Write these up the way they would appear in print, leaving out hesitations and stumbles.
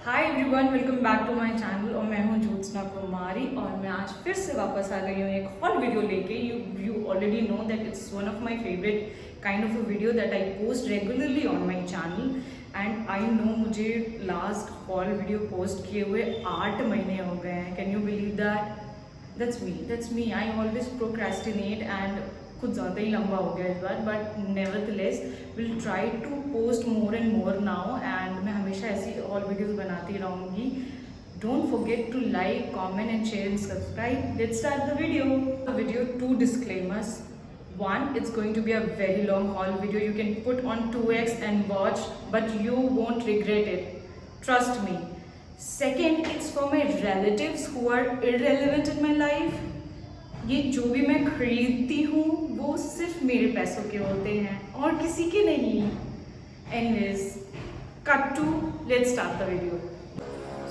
Hi everyone, welcome back to my channel. और मैं हूं ज्योत्सना कुमारी और मैं आज फिर से वापस आ गई हूं एक हॉल वीडियो लेके। You already know that it's one of my favourite kind of a video that I post regularly on my channel. And I know मुझे लास्ट हॉल वीडियो पोस्ट किए हुए 8 महीने हो गए हैं। Can you believe that? That's me. I always procrastinate and कुछ ज़्यादा ही लंबा हो गया इस बार, but nevertheless will try to post more and more now. And मैं हमेशा ऐसी और वीडियोस बनाती रहूँगी। Don't forget to like, comment and share and subscribe. Let's start the video. 2 disclaimers. One, it's going to be a very long haul video. You can put on 2x and watch, but you won't regret it. Trust me. Second, it's for my relatives who are irrelevant in my life. ये जो भी मैं खरीदती हूँ वो सिर्फ मेरे पैसों के होते हैं और किसी के नहीं। Anyways, cut to let's start the video.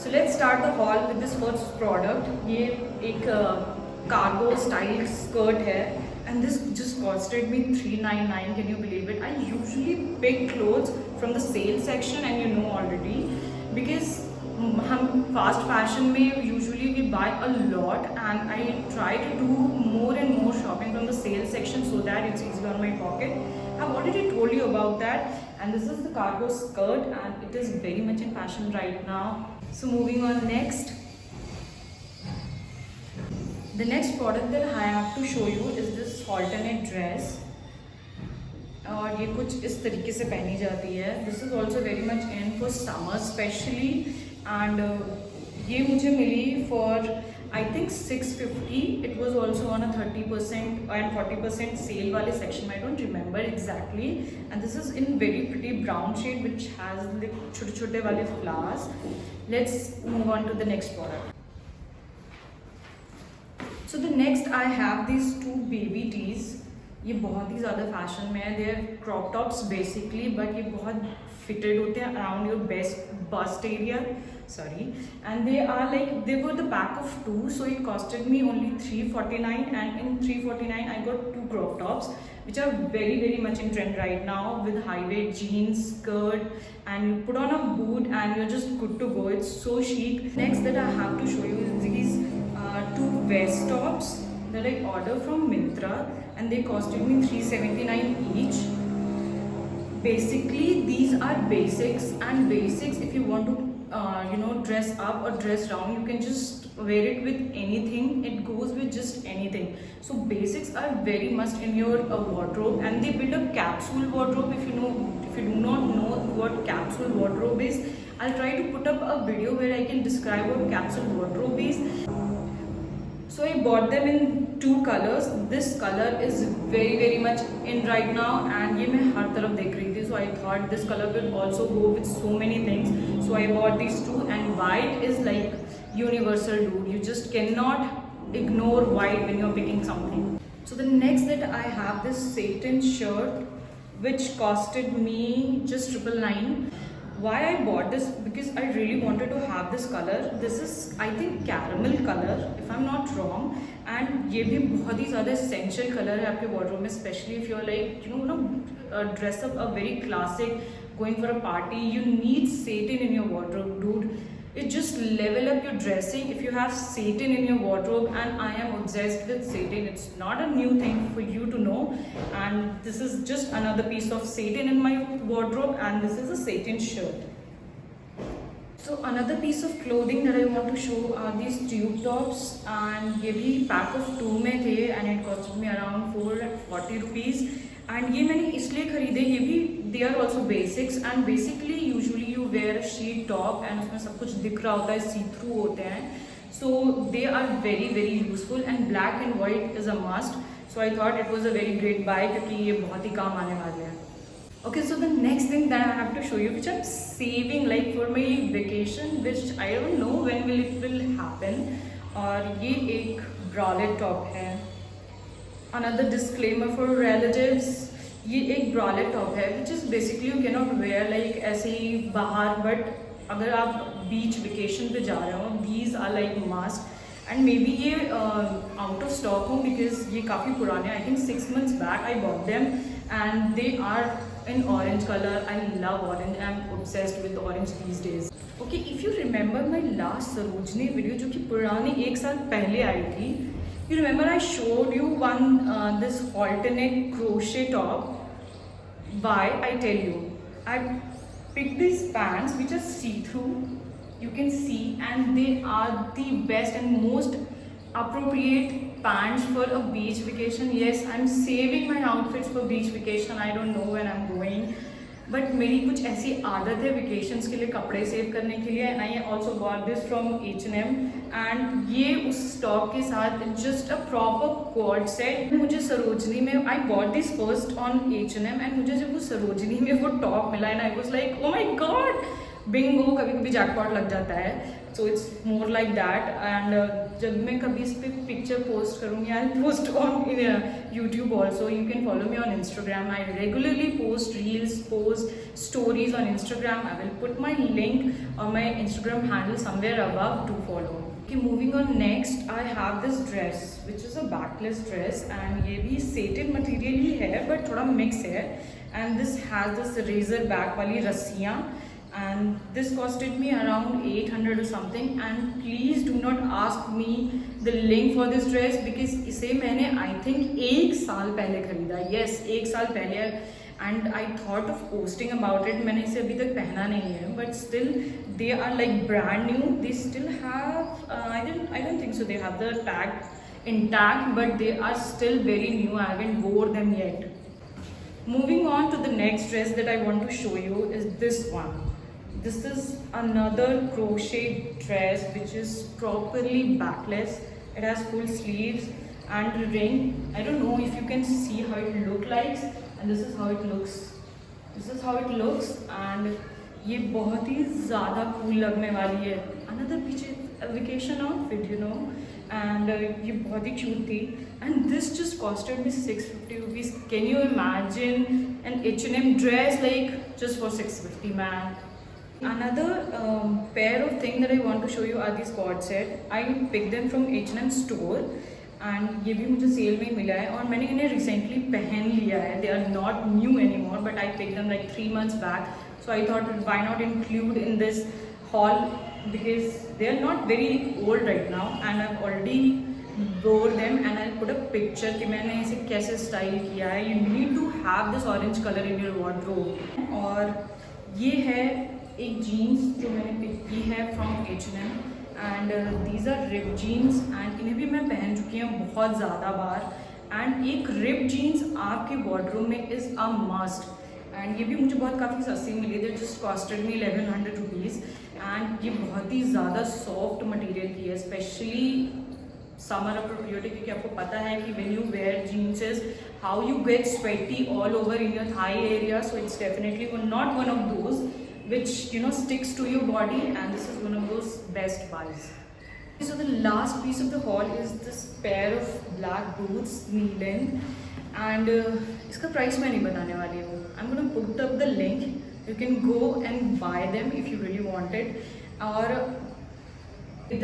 So let's start the haul with this first product. ये एक cargo style skirt है and this just costed me $399. Can you believe it? I usually pick clothes from the sale section and you know already because हम fast fashion में usually we buy a lot and I try to do more and more shopping from the sale section so that it's easy on my pocket. I have already told you about that and this is the cargo skirt and it is very much in fashion right now. So moving on next. The next product that I have to show you is this alternate dress. और ये कुछ इस तरीके से पहनी जाती है. This is also very much in for summer especially. And ये मुझे मिली for I think 650. It was also on a 30% and 40% sale वाले section. I don't remember exactly. And this is in very pretty brown shade which has छोटे छोटे वाले flowers. Let's move on to the next product. So the next I have this 2 baby tees. ये बहुत ही ज़्यादा fashion में है. They are crop tops basically, but ये बहुत फिटेड होते हैं around your best bust area. Sorry, and they were the pack of 2, so it costed me only $349. And in $349 I got 2 crop tops which are very much in trend right now with high weight jeans, skirt, and you put on a boot and you're just good to go. It's so chic. Next that I have to show you is these 2 vest tops that I ordered from Myntra and they costed me $379 each. Basically these are basics, and basics if you want to dress up or dress down, you can just wear it with anything. It goes with just anything. So basics are very must in your wardrobe, and they build a capsule wardrobe. If you do not know what capsule wardrobe is, I'll try to put up a video where I can describe what capsule wardrobe is. So I bought them in 2 colors. This color is very much in right now and ये मैं हर तरफ देख रही थी. So I thought this color will also go with so many things. So I bought these 2, and white is like universal, dude. You just cannot ignore white when you're picking something. So the next that I have this satin shirt which costed me just $999. Why I bought this? Because I really wanted to have this color. This is I think caramel color if I'm not wrong, and ये भी बहुत ही ज़्यादा essential color है आपके wardrobe में, especially if you're like dress up a very classic, going for a party. You need satin in your wardrobe, dude. It just level up your dressing if you have satin in your wardrobe, and I am obsessed with satin. It's not a new thing for you to know, and this is just another piece of satin in my wardrobe, and this is a satin shirt. So another piece of clothing that I want to show are these tube tops, and ये भी pack of 2 में थे and it costed me around 440 rupees. And ये मैंने इसलिए खरीदे, ये भी they are also basics, and basically usually you wear a sheet top and उसमें सब कुछ दिख रहा होता है, see through होते हैं. So they are very useful, and black and white is a must. So I thought it was a very great buy क्योंकि ये बहुत ही काम आने वाले हैं. Okay, so the next thing that I have to show you, which I'm saving like for my vacation, which I don't know when will happen. और ये एक bralette top है. Another disclaimer for relatives, ये एक bralette top है which is basically you cannot wear like ऐसे ही बाहर, but अगर आप beach vacation पे जा रहे हो, these are like must. And maybe ये out of stock हो because ये काफ़ी पुराने, I think 6 months back I bought them and they are in orange color. I love orange. I'm obsessed with orange these days. Okay, if you remember my last Sarojini video जो कि पुरानी 1 साल पहले आई थी, you remember I showed you one this alternate crochet top. Why? I tell you, I picked these pants which are see-through, you can see, and they are the best and most appropriate pants for a beach vacation. Yes, I'm saving my outfits for beach vacation. I don't know when I'm going, but मेरी कुछ ऐसी आदत है vacations के लिए कपड़े save करने के लिए. And I also got this from H&M, and ये उस स्टॉक के साथ just a proper cord set. मुझे सरोजनी में I bought this first on H&M, and मुझे जब वो सरोजनी में वो टॉप मिला and I was like oh my god, bingo, कभी कभी जैकपॉट लग जाता है. So it's more like that. And जब मैं कभी इस पर पिक्चर पोस्ट करूँगी, I post on YouTube also. You can follow me on Instagram. I regularly post reels, post stories on Instagram. I will put my link और my Instagram handle somewhere above to follow. कि moving on next, I have this dress which is a backless dress, and ये भी settled material ही है but थोड़ा mix है. And this has this racer back वाली रस्सियाँ, and this costed me around 800 or something. And please do not ask me the link for this dress because इसे मैंने I think 1 साल पहले खरीदा. Yes, 1 साल पहले. And I thought of posting about it. मैंने इसे अभी तक पहना नहीं है, but still they are like brand new. They still have I don't think so they have the tag intact, but they are still very new. I haven't wore them yet. Moving on to the next dress that I want to show you is this one. This is another crochet dress which is properly backless. It has full sleeves and ring. I don't know if you can see how it looks like, and this is how it looks. This is how it looks, and ये बहुत ही ज़्यादा cool लगने वाली है. Another पीछे vacation outfit, you know, and ये बहुत ही cute थी. And this just costed me 650 rupees. Can you imagine an H&M dress like just for 650, man? Another pair of thing that I want to show you are these cord set. I picked them from H&M store, and ये भी मुझे cell में मिला है और मैंने इन्हें recently पहन लिया है. They are not new anymore, but I picked them like 3 months back. So I thought why not include in this haul because they are not very old right now, and I've already wore them, and I'll put a picture कि मैंने इसे कैसे style किया है. You need to have this orange color in your wardrobe. और ये है एक जीन्स जो मैंने पिक की है from H&M, and these are rip jeans, and इन्हें भी मैं पहन चुकी हूँ बहुत ज़्यादा बार. एंड एक रिप जीन्स आपके वार्डरोब में इज़ अ मस्ट, एंड ये भी मुझे बहुत काफ़ी सस्ती मिली. They just costed me 1100 rupees, and ये बहुत ही ज़्यादा सॉफ्ट मटीरियल की है, स्पेशली समर अप्रोप्रिएट, क्योंकि आपको पता है कि when you wear jeans is how you get sweaty all over in your thigh area. So it's definitely not one of those which you know sticks to your body, and this is one of those best buys. So the last piece of the haul is this pair of black boots, knee length, and इसका price मैं नहीं बताने वाली हूँ. I'm gonna put up the link. You can go and buy them if you really want it. और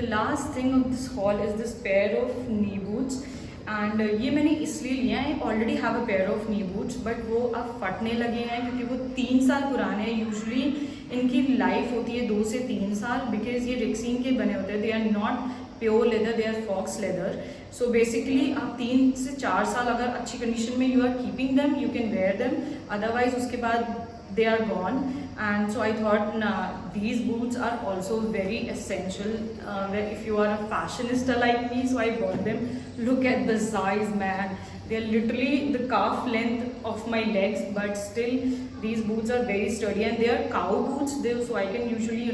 the last thing of this haul is this pair of knee boots. And ये मैंने इसलिए लिया है, already have a pair of knee boots, but वो अब फटने लगे हैं क्योंकि वो 3 साल पुराने हैं. यूजुअली इनकी लाइफ होती है 2 से 3 साल बिकॉज ये रिक्सिन के बने होते हैं. They are not pure leather, they are faux leather. So basically आप 3 से 4 साल अगर अच्छी कंडीशन में you are keeping them, you can wear them. Otherwise उसके बाद they are gone. And so I thought these boots are also very essential if you are a fashionista like me. So I bought them. Look at the size, man. They are literally the calf length of my legs, but still these boots are very sturdy, and they are cow boots. So I can usually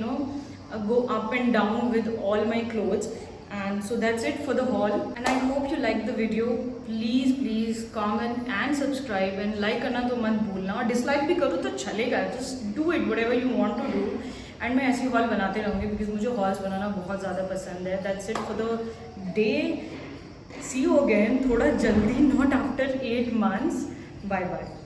go up and down with all my clothes. And so that's it for the haul, and I hope you liked the video. Please comment and subscribe, and like करना तो मत भूलना, और dislike भी करो तो चलेगा. Just do it whatever you want to do, and मैं ऐसी haul बनाते रहूँगी because मुझे hauls बनाना बहुत ज़्यादा पसंद है. That's it for the day. See you again थोड़ा जल्दी, not after 8 months. Bye bye.